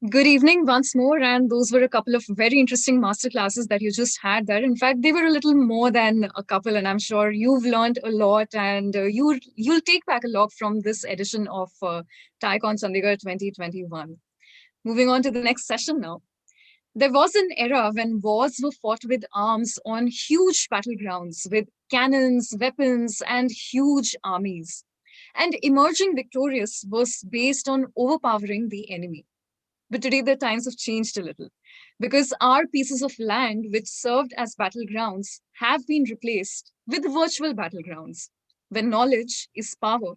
Good evening once more, and those were a couple of very interesting master classes that you just had there. In fact, they were a little more than a couple, and I'm sure you've learned a lot, and you'll take back a lot from this edition of TiECon Chandigarh 2021. Moving on to the next session now. There was an era when wars were fought with arms on huge battlegrounds with cannons, weapons, and huge armies. And emerging victorious was based on overpowering the enemy. But today the times have changed a little because our pieces of land, which served as battlegrounds, have been replaced with virtual battlegrounds. When knowledge is power,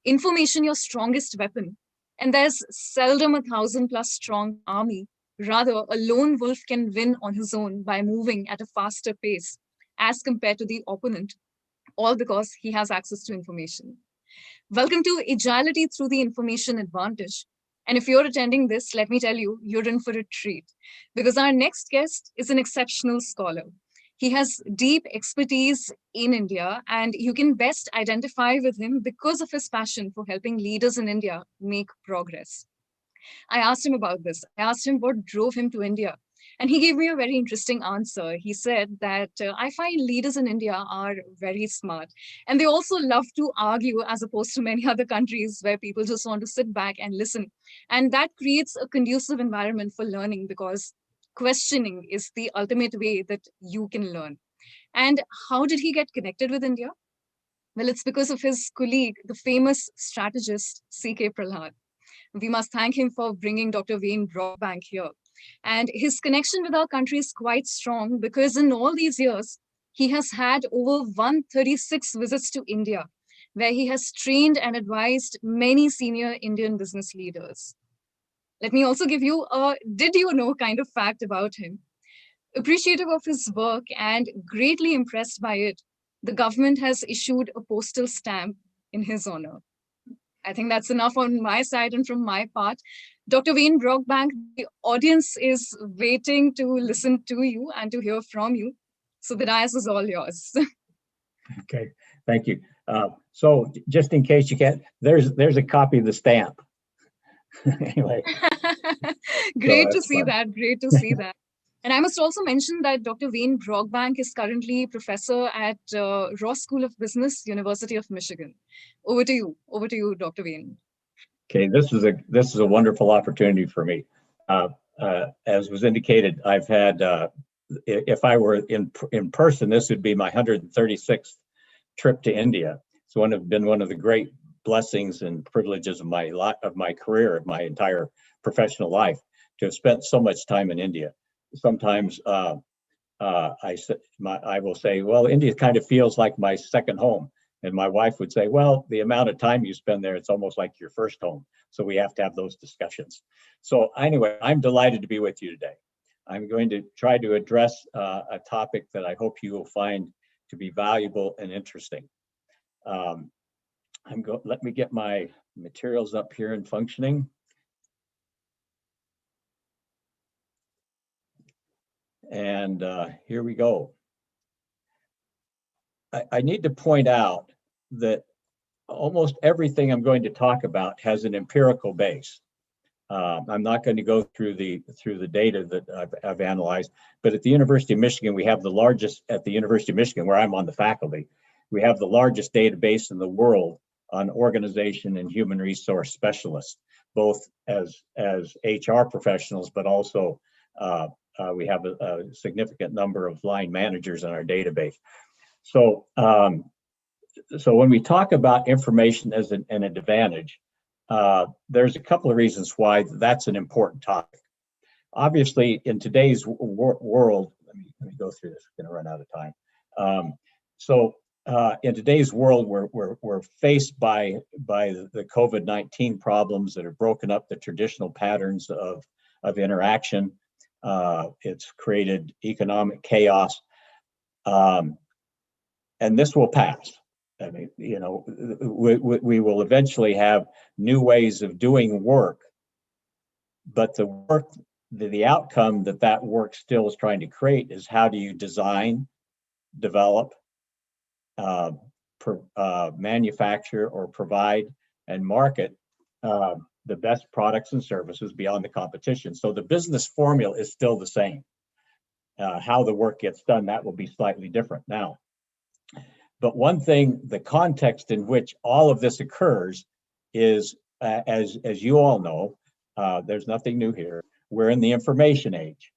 information your strongest weapon, and there's seldom a thousand plus strong army. Rather, a lone wolf can win on his own by moving at a faster pace as compared to the opponent, all because he has access to information. Welcome to Agility Through the Information Advantage. And if you're attending this, let me tell you, you're in for a treat because our next guest is an exceptional scholar. He has deep expertise in India, and you can best identify with him because of his passion for helping leaders in India make progress. I asked him about this. I asked him what drove him to India. And he gave me a very interesting answer. He said that I find leaders in India are very smart. And they also love to argue as opposed to many other countries where people just want to sit back and listen. And that creates a conducive environment for learning because questioning is the ultimate way that you can learn. And how did he get connected with India? Well, it's because of his colleague, the famous strategist C.K. Prahalad. We must thank him for bringing Dr. Wayne Brockbank here. And his connection with our country is quite strong because in all these years, he has had over 136 visits to India, where he has trained and advised many senior Indian business leaders. Let me also give you a did you know kind of fact about him. Appreciative of his work and greatly impressed by it, the government has issued a postal stamp in his honor. I think that's enough on my side and from my part. Dr. Wayne Brockbank, the audience is waiting to listen to you and to hear from you. So the dais is all yours. Okay, thank you. So just in case you can't, there's a copy of the stamp. Anyway. Great to see that. Great to see that. And I must also mention that Dr. Wayne Brockbank is currently professor at Ross School of Business, University of Michigan. Over to you. Over to you, Dr. Wayne. Okay, this is a wonderful opportunity for me. As was indicated, I've had, if I were in person, this would be my 136th trip to India. It's been one of the great blessings and privileges of my career, of my entire professional life, to have spent so much time in India. Sometimes I will say, well, India kind of feels like my second home. And my wife would say, well, the amount of time you spend there, it's almost like your first home. So we have to have those discussions. So anyway, I'm delighted to be with you today. I'm going to try to address a topic that I hope you will find to be valuable and interesting. Let me get my materials up here and functioning. And here we go. I need to point out that almost everything I'm going to talk about has an empirical base. I'm not going to go through the data that I've analyzed, but at the University of Michigan, we have the largest, at the University of Michigan, where I'm on the faculty, we have the largest database in the world on organization and human resource specialists, both as HR professionals, but also we have a significant number of line managers in our database. So, so when we talk about information as an advantage, there's a couple of reasons why that's an important topic. Obviously, in today's world, let me go through this. I'm going to run out of time. In today's world, we're faced by the COVID-19 problems that have broken up the traditional patterns of interaction. It's created economic chaos, and this will pass. I mean, you know, we will eventually have new ways of doing work, but the outcome that work still is trying to create is how do you design, develop, manufacture or provide and market the best products and services beyond the competition. So the business formula is still the same. How the work gets done, that will be slightly different now. But one thing, the context in which all of this occurs is, as you all know, there's nothing new here. We're in the information age.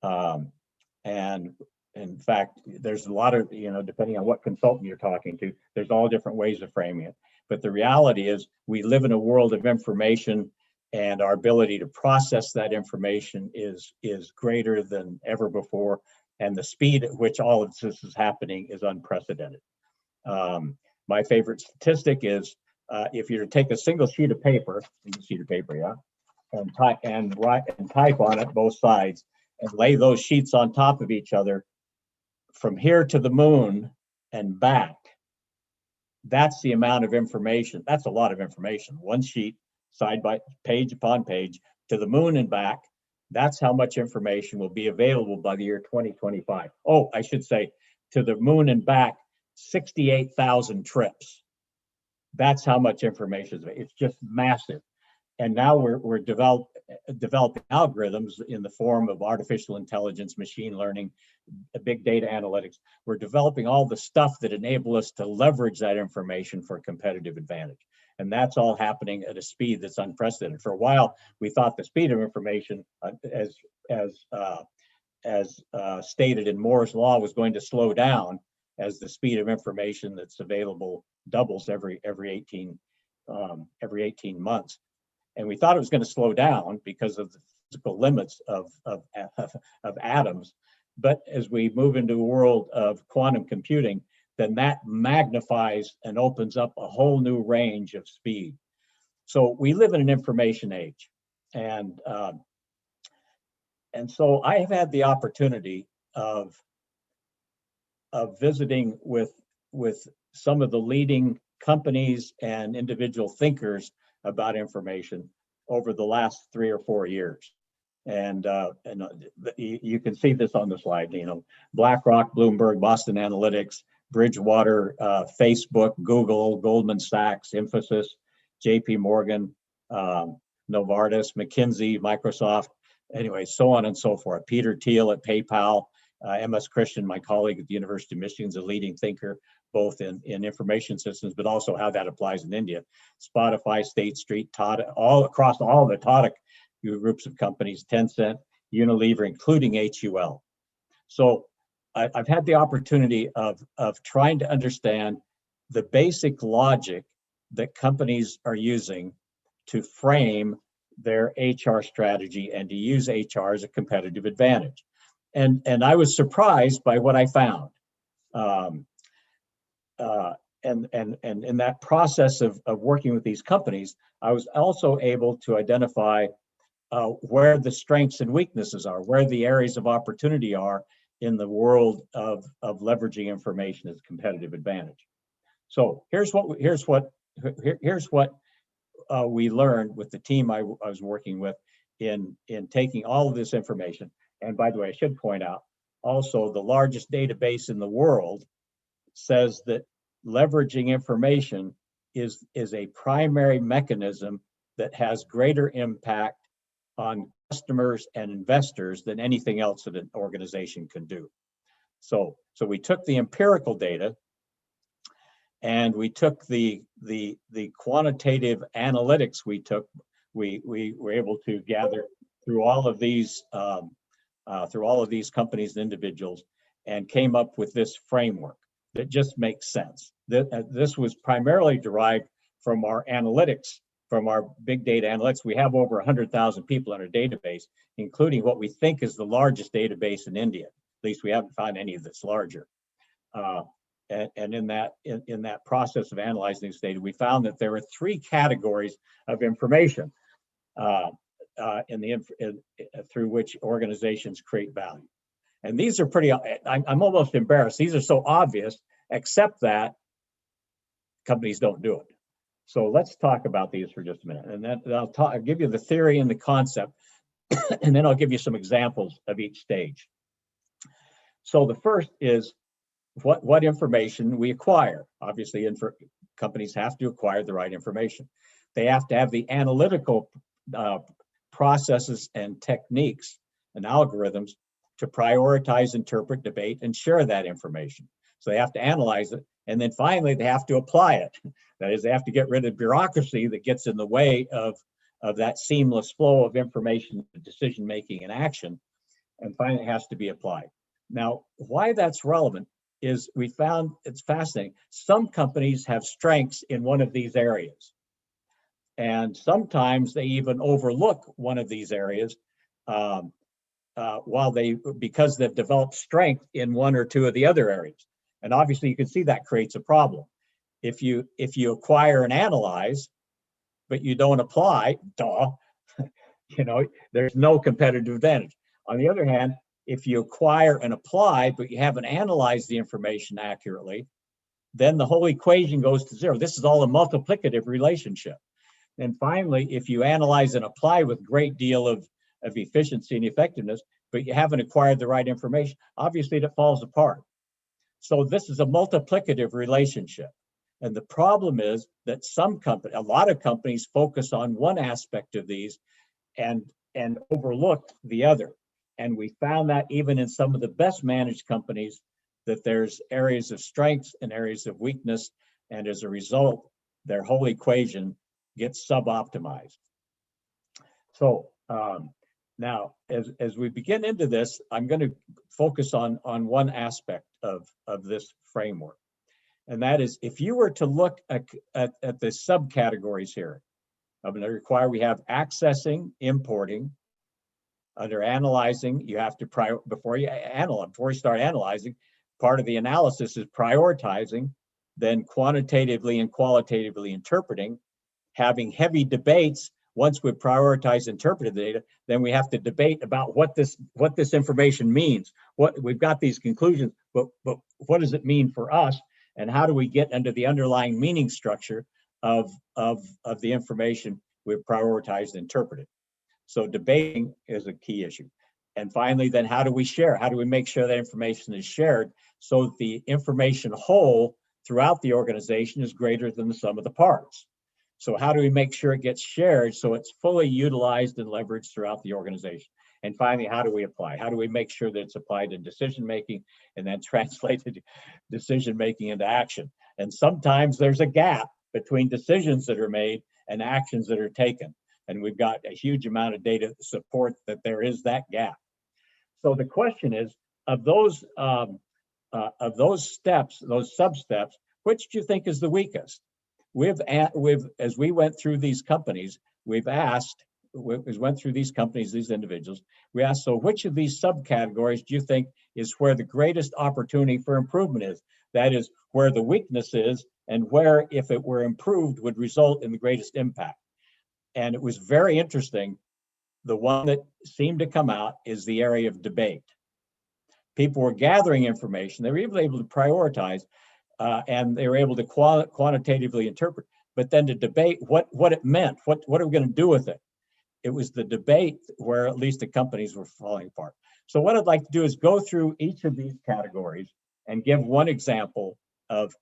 And in fact, there's a lot of, depending on what consultant you're talking to, there's all different ways of framing it. But the reality is we live in a world of information, and our ability to process that information is greater than ever before. And the speed at which all of this is happening is unprecedented. My favorite statistic is if you take a single sheet of paper, yeah, and type on it both sides, and lay those sheets on top of each other from here to the moon and back, that's the amount of information. That's a lot of information. One sheet, side by page upon page, to the moon and back. That's how much information will be available by the year 2025. Oh, I should say, to the moon and back, 68,000 trips. That's how much information is. It's just massive. And now we're developing algorithms in the form of artificial intelligence, machine learning, big data analytics. We're developing all the stuff that enable us to leverage that information for a competitive advantage. And that's all happening at a speed that's unprecedented. For a while, we thought the speed of information, as stated in Moore's law, was going to slow down as the speed of information that's available doubles every 18 months. And we thought it was going to slow down because of the physical limits of atoms. But as we move into a world of quantum computing, then that magnifies and opens up a whole new range of speed. So we live in an information age. And so I have had the opportunity of visiting with some of the leading companies and individual thinkers about information over the last 3 or 4 years. And you can see this on the slide, BlackRock, Bloomberg, Boston Analytics, Bridgewater, Facebook, Google, Goldman Sachs, Infosys, JP Morgan, Novartis, McKinsey, Microsoft, anyway, so on and so forth. Peter Thiel at PayPal, MS Christian, my colleague at the University of Michigan, is a leading thinker, both in information systems, but also how that applies in India. Spotify, State Street, Tata, all across all the Tata groups of companies, Tencent, Unilever, including HUL. So I've had the opportunity of trying to understand the basic logic that companies are using to frame their HR strategy and to use HR as a competitive advantage. And I was surprised by what I found. And in that process of working with these companies, I was also able to identify where the strengths and weaknesses are, where the areas of opportunity are in the world of leveraging information as a competitive advantage. So here's what we learned with the team I was working with in taking all of this information. And by the way, I should point out also the largest database in the world says that leveraging information is a primary mechanism that has greater impact on customers and investors than anything else that an organization can do. So we took the empirical data and we took the quantitative analytics we were able to gather through all of these companies and individuals, and came up with this framework that just makes sense. This was primarily derived from our analytics, from our big data analytics. We have over 100,000 people in our database, including what we think is the largest database in India. At least we haven't found any that's larger. And in that process of analyzing this data, we found that there were 3 categories of information through which organizations create value. And these are pretty, I'm almost embarrassed. These are so obvious, except that companies don't do it. So let's talk about these for just a minute. And then I'll give you the theory and the concept, and then I'll give you some examples of each stage. So the first is what information we acquire. Obviously, companies have to acquire the right information. They have to have the analytical processes and techniques and algorithms to prioritize, interpret, debate, and share that information. So they have to analyze it. And then finally, they have to apply it. That is, they have to get rid of bureaucracy that gets in the way of that seamless flow of information, decision making, and action. And finally, it has to be applied. Now, why that's relevant is we found it's fascinating. Some companies have strengths in one of these areas. And sometimes they even overlook one of these areas because they've developed strength in one or two of the other areas. And obviously you can see that creates a problem. If you acquire and analyze, but you don't apply, there's no competitive advantage. On the other hand, if you acquire and apply, but you haven't analyzed the information accurately, then the whole equation goes to zero. This is all a multiplicative relationship. And finally, if you analyze and apply with great deal of efficiency and effectiveness, but you haven't acquired the right information, obviously it falls apart. So this is a multiplicative relationship. And the problem is that a lot of companies focus on one aspect of these and overlook the other. And we found that even in some of the best managed companies, that there's areas of strengths and areas of weakness. And as a result, their whole equation gets sub-optimized. So now, as we begin into this, I'm going to focus on one aspect of this framework. And that is, if you were to look at the subcategories here, I'm going to require we have accessing, importing. Under analyzing, you have to before you start analyzing, part of the analysis is prioritizing, then quantitatively and qualitatively interpreting, having heavy debates. Once we prioritize interpreted data, then we have to debate about what this information means. We've got these conclusions, but what does it mean for us? And how do we get under the underlying meaning structure of the information we've prioritized and interpreted? So debating is a key issue. And finally, then how do we share? How do we make sure that information is shared so that the information whole throughout the organization is greater than the sum of the parts? So how do we make sure it gets shared so it's fully utilized and leveraged throughout the organization? And finally, how do we apply? How do we make sure that it's applied in decision-making and then translated decision-making into action? And sometimes there's a gap between decisions that are made and actions that are taken. And we've got a huge amount of data to support that there is that gap. So the question is, of those steps, those sub-steps, which do you think is the weakest? As we went through these companies, these individuals, we asked, so which of these subcategories do you think is where the greatest opportunity for improvement is? That is, where the weakness is and where, if it were improved, would result in the greatest impact. And it was very interesting. The one that seemed to come out is the area of debate. People were gathering information. They were even able to prioritize, and they were able to quantitatively interpret, but then to debate what it meant, what are we going to do with it? It was the debate where at least the companies were falling apart. So what I'd like to do is go through each of these categories and give one example of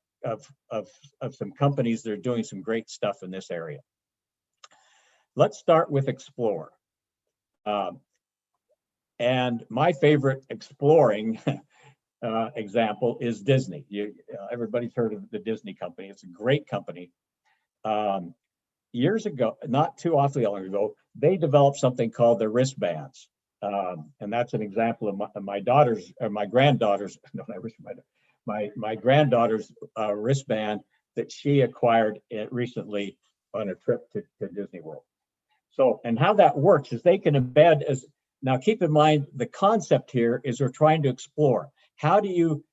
some companies that are doing some great stuff in this area. Let's start with explore. And my favorite exploring example is Disney. Everybody's heard of the Disney company. It's a great company. Years ago, not too awfully long ago, they developed something called the wristbands. And that's an example of my granddaughter's wristband that she acquired recently on a trip to Disney World. So, and how that works is they can embed now keep in mind, the concept here is we're trying to explore. How do you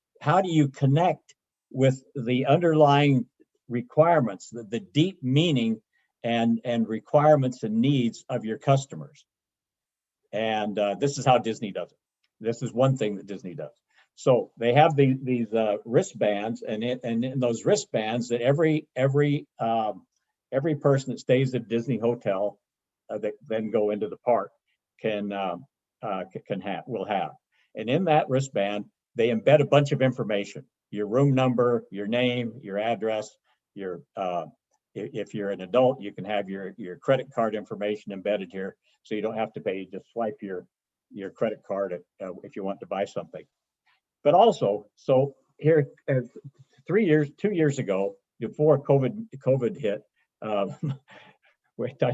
connect with the underlying requirements, the deep meaning and requirements and needs of your customers? And this is how Disney does it. This is one thing that Disney does. So they have these wristbands, and in those wristbands that every person that stays at Disney hotel that then go into the park will have. And in that wristband, they embed a bunch of information: your room number, your name, your address, your if you're an adult, you can have your credit card information embedded here, so you don't have to pay. Just swipe your credit card if you want to buy something. But also, so here, 2 years ago, before COVID hit, I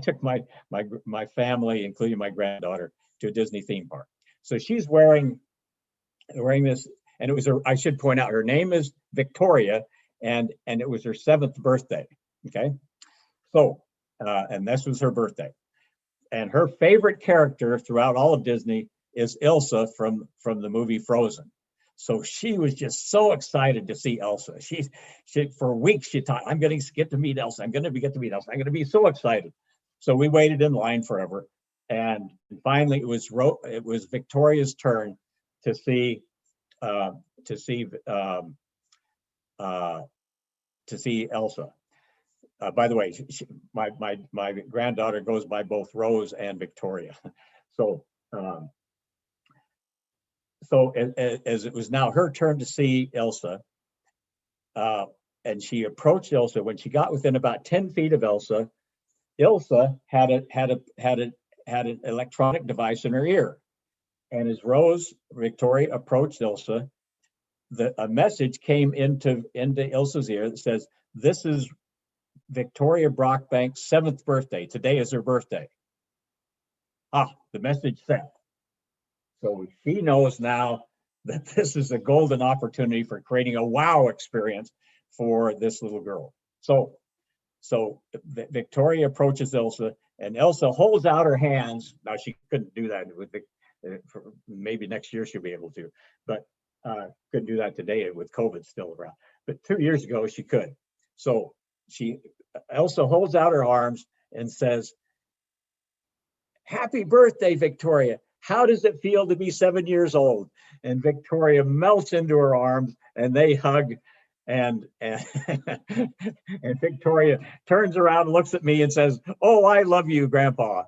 took my family, including my granddaughter, to a Disney theme park. So she's wearing this, and it was I should point out, her name is Victoria, and it was her 7th birthday. Okay, so and this was her birthday, and her favorite character throughout all of Disney is Elsa from the movie Frozen. So she was just so excited to see Elsa. She for weeks she thought, I'm going to get to meet Elsa. I'm going to get to meet Elsa. I'm going to be so excited. So we waited in line forever, and finally it was Victoria's turn to see Elsa. By the way, my granddaughter goes by both Rose and Victoria. So as it was now her turn to see Elsa, and she approached Elsa. When she got within about 10 feet of Elsa had an electronic device in her ear. And as Victoria approached Elsa, a message came into Elsa's ear that says, "This is Victoria Brockbank's 7th birthday. Today is her birthday." The message sent. So she knows now that this is a golden opportunity for creating a wow experience for this little girl. So Victoria approaches Elsa, and Elsa holds out her hands. Now she couldn't do that maybe next year she'll be able to, but couldn't do that today with COVID still around. But 2 years ago she could. So Elsa holds out her arms and says, "Happy birthday, Victoria. How does it feel to be 7 years old?" And Victoria melts into her arms, and they hug. And Victoria turns around, looks at me, and says, "Oh, I love you, Grandpa."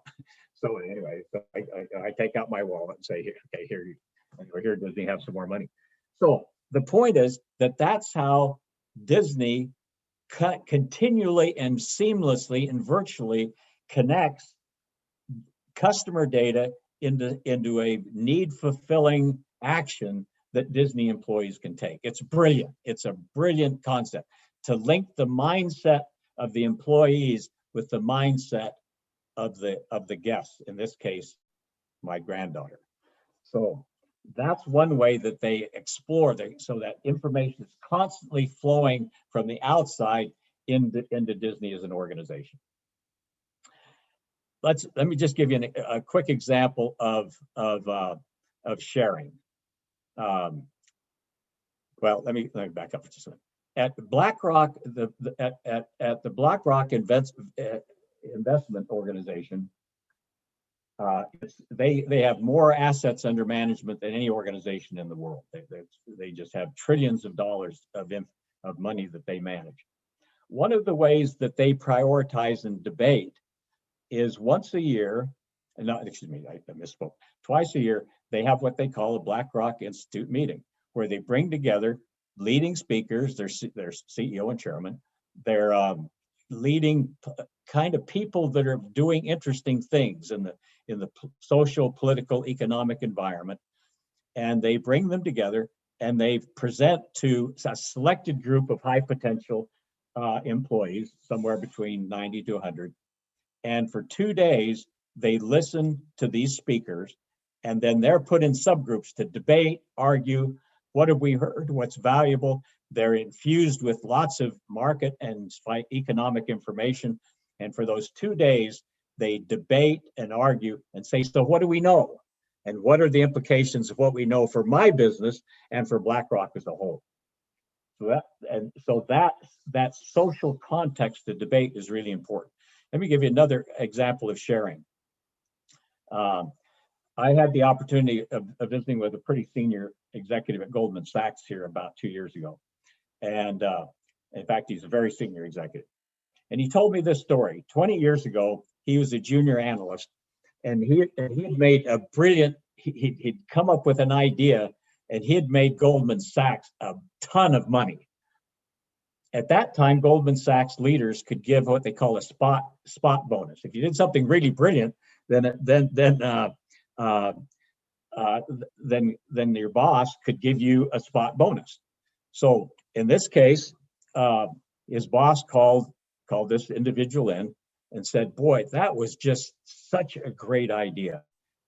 So anyway, I take out my wallet and say, here Disney, have some more money. So the point is that's how Disney continually and seamlessly and virtually connects customer data into a need-fulfilling action that Disney employees can take. It's brilliant. It's a brilliant concept to link the mindset of the employees with the mindset of the guests, in this case, my granddaughter. So that's one way that they explore, so that information is constantly flowing from the outside into Disney as an organization. Let me just give you a quick example of sharing. Well, let me back up for just a minute. At BlackRock, at the BlackRock investment organization, they have more assets under management than any organization in the world. They just have trillions of dollars of money that they manage. One of the ways that they prioritize and debate is once a year, I misspoke. Twice a year, they have what they call a BlackRock Institute meeting, where they bring together leading speakers, their CEO and chairman, their leading kind of people that are doing interesting things in the social, political, economic environment, and they bring them together and they present to a selected group of high potential employees, somewhere between 90 to 100. And for 2 days, they listen to these speakers, and then they're put in subgroups to debate, argue, what have we heard, what's valuable. They're infused with lots of market and economic information. And for those 2 days, they debate and argue and say, so what do we know? And what are the implications of what we know for my business and for BlackRock as a whole? So that social context to debate is really important. Let me give you another example of sharing. I had the opportunity of visiting with a pretty senior executive at Goldman Sachs here about 2 years ago. And in fact, he's a very senior executive. And he told me this story. 20 years ago, he was a junior analyst, and he had made a brilliant, he'd come up with an idea, and he had made Goldman Sachs a ton of money. At that time, Goldman Sachs leaders could give what they call a spot bonus. If you did something really brilliant, then your boss could give you a spot bonus. So in this case, his boss called this individual in and said, "Boy, that was just such a great idea,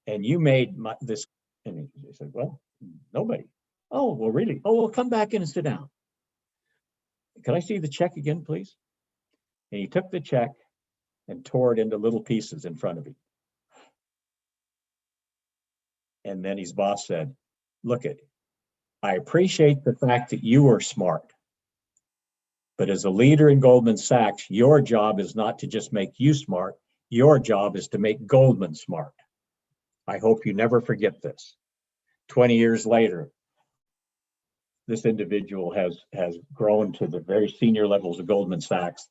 and you made this." And he said, "Well, nobody." "Oh, well, really? Oh, well, come back in and sit down. Can I see the check again, please?" And he took the check and tore it into little pieces in front of him. And then his boss said, "Look it, I appreciate the fact that you are smart, but as a leader in Goldman Sachs, your job is not to just make you smart. Your job is to make Goldman smart. I hope you never forget this." 20 years later, this individual has grown to the very senior levels of Goldman Sachs,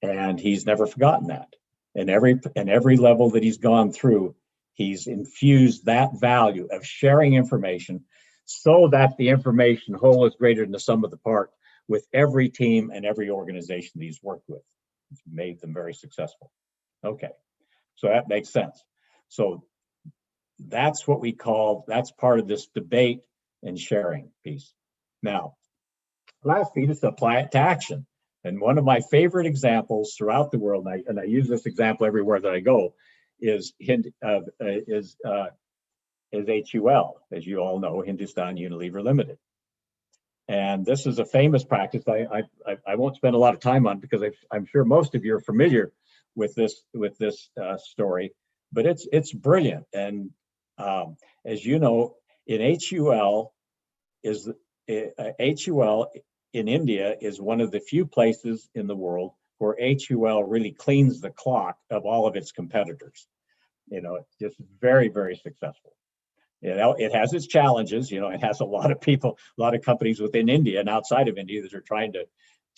and he's never forgotten that. And every level that he's gone through, he's infused that value of sharing information so that the information whole is greater than the sum of the part with every team and every organization that he's worked with. It's made them very successful. Okay, so that makes sense. So that's what we call, that's part of this debate and sharing piece. Now, last piece is to apply it to action. And one of my favorite examples throughout the world, and I use this example everywhere that I go, is HUL, as you all know, Hindustan Unilever Limited. And this is a famous practice. I won't spend a lot of time on it because I'm sure most of you are familiar with this story, but it's brilliant. And as you know, in HUL in India is one of the few places in the world where HUL really cleans the clock of all of its competitors. It's just very, very successful. It has its challenges. It has a lot of people, a lot of companies within India and outside of India that are trying to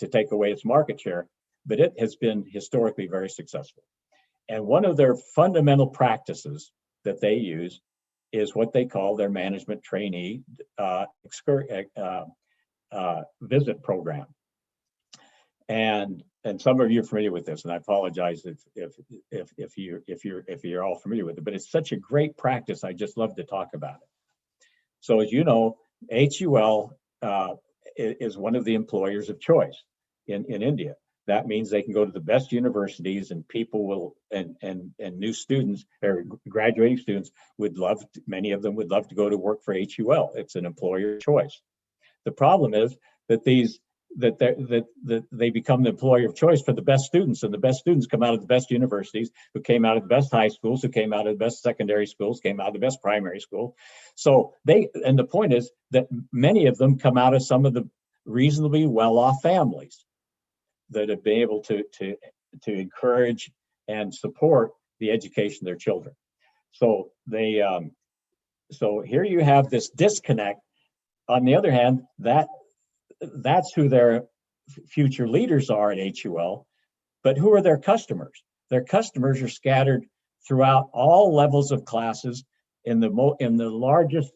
take away its market share, but it has been historically very successful. And one of their fundamental practices that they use is what they call their management trainee visit program. And some of you are familiar with this, and I apologize if you're all familiar with it, but it's such a great practice. I just love to talk about it. So as you know, HUL is one of the employers of choice in India. That means they can go to the best universities, and people will, and new students or graduating students many of them would love to go to work for HUL. It's an employer choice. The problem is that they become the employer of choice for the best students, and the best students come out of the best universities, who came out of the best high schools, who came out of the best secondary schools, came out of the best primary school. So and the point is that many of them come out of some of the reasonably well-off families that have been able to encourage and support the education of their children. So so here you have this disconnect. On the other hand, that's who their future leaders are at HUL, but who are their customers? Their customers are scattered throughout all levels of classes in the largest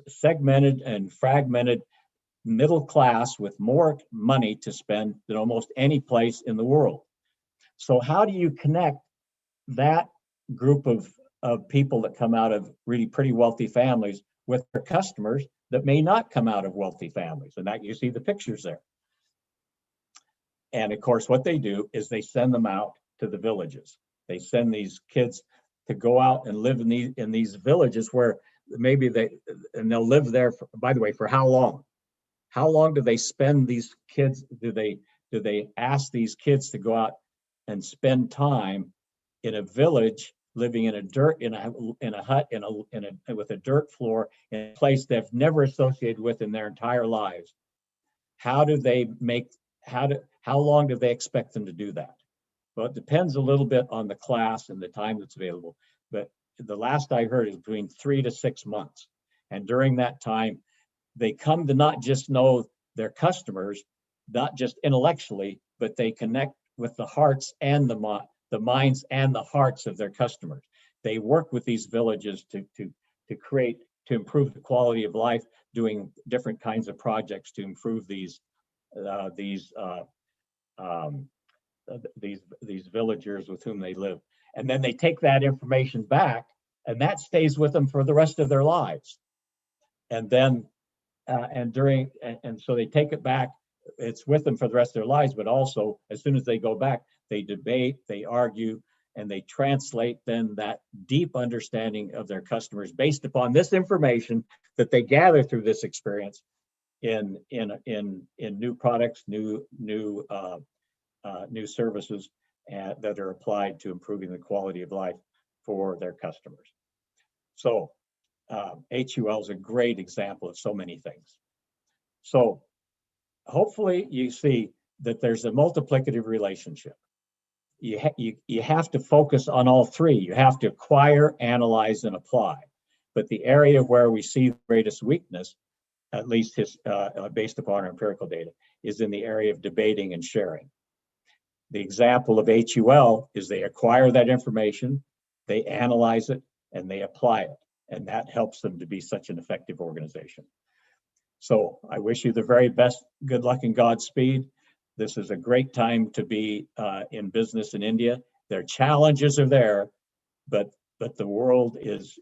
segmented and fragmented middle class with more money to spend than almost any place in the world. So how do you connect that group of people that come out of really pretty wealthy families with their customers that may not come out of wealthy families? And that you see the pictures there. And of course, what they do is they send them out to the villages. They send these kids to go out and live in these villages where maybe they'll live there, by the way, for how long? How long do they spend these kids? Do they ask these kids to go out and spend time in a village, living in a hut with a dirt floor in a place they've never associated with in their entire lives? How long do they expect them to do that? Well, it depends a little bit on the class and the time that's available, but the last I heard is between 3 to 6 months. And during that time, they come to not just know their customers, not just intellectually, but they connect with the hearts and the minds and the hearts of their customers. They work with these villages to improve the quality of life, doing different kinds of projects to improve these these these villagers with whom they live. And then they take that information back, and that stays with them for the rest of their lives. And then and so they take it back. It's with them for the rest of their lives, but also as soon as they go back, they debate, they argue, and they translate then that deep understanding of their customers based upon this information that they gather through this experience in new products, new services that are applied to improving the quality of life for their customers. So HUL is a great example of so many things. So hopefully you see that there's a multiplicative relationship. You have to focus on all three. You have to acquire, analyze, and apply. But the area where we see the greatest weakness, at least based upon our empirical data, is in the area of debating and sharing. The example of HUL is they acquire that information, they analyze it, and they apply it. And that helps them to be such an effective organization. So I wish you the very best. Good luck and Godspeed. This is a great time to be in business in India. Their challenges are there, but the world is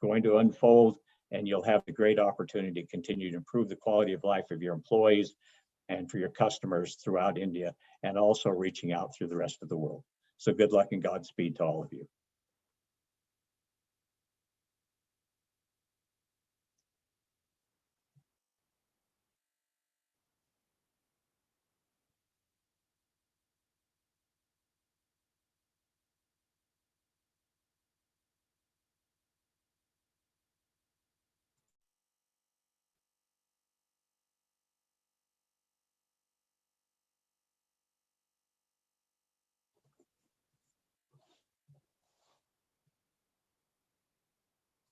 going to unfold, and you'll have the great opportunity to continue to improve the quality of life of your employees and for your customers throughout India, and also reaching out through the rest of the world. So good luck and Godspeed to all of you.